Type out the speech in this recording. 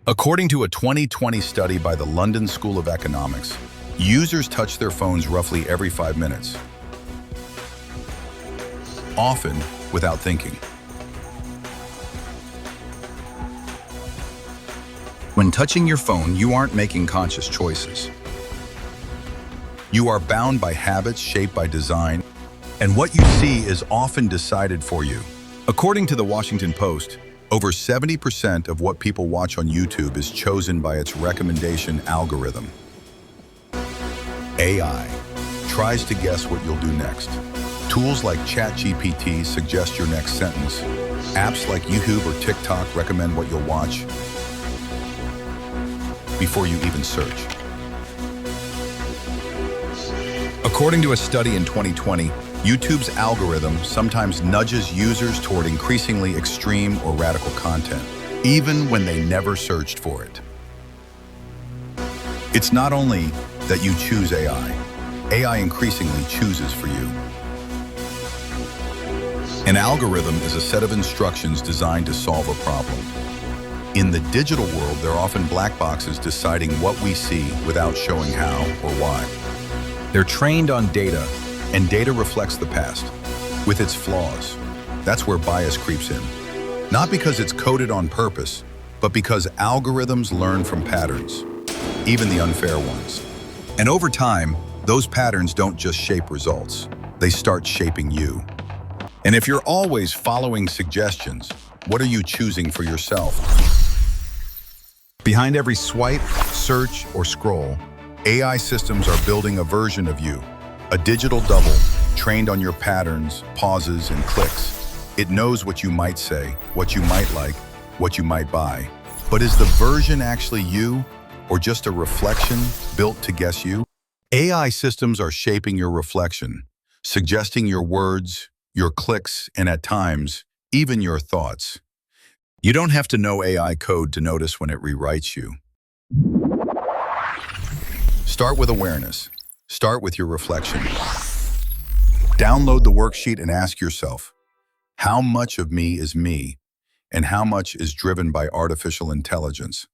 According to a 2020 study by the London School of Economics, users touch their phones roughly every 5 minutes, often without thinking. When touching your phone, you aren't making conscious choices. You are bound by habits shaped by design, and what you see is often decided for you. According to the Washington Post, over 70% of what people watch on YouTube is chosen by its recommendation algorithm. AI tries to guess what you'll do next. Tools like ChatGPT suggest your next sentence. Apps like YouTube or TikTok recommend what you'll watch before you even search. According to a study in 2020, YouTube's algorithm sometimes nudges users toward increasingly extreme or radical content, even when they never searched for it. It's not only that you choose AI increasingly chooses for you. An algorithm is a set of instructions designed to solve a problem. In the digital world, there are often black boxes deciding what we see without showing how or why. They're trained on data, and data reflects the past, with its flaws. That's where bias creeps in. Not because it's coded on purpose, but because algorithms learn from patterns, even the unfair ones. And over time, those patterns don't just shape results, they start shaping you. And if you're always following suggestions, what are you choosing for yourself? Behind every swipe, search, or scroll, AI systems are building a version of you, a digital double trained on your patterns, pauses, and clicks. It knows what you might say, what you might like, what you might buy. But is the version actually you, or just a reflection built to guess you? AI systems are shaping your reflection, suggesting your words, your clicks, and at times, even your thoughts. You don't have to know AI code to notice when it rewrites you. Start with awareness. Start with your reflection. Download the worksheet and ask yourself, how much of me is me, and how much is driven by artificial intelligence?